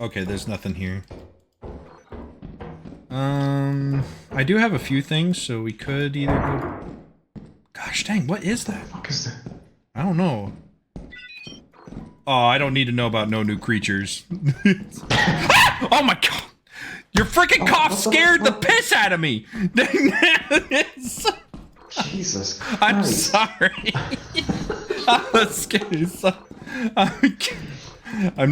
Okay, there's nothing here. I do have a few things, so we could either go... Gosh dang, what is that? What the fuck is that? I don't know. Oh, I don't need to know about no new creatures. Oh my god! Your freaking cough scared the piss out of me! Jesus Christ. I'm sorry. I was scared. I'm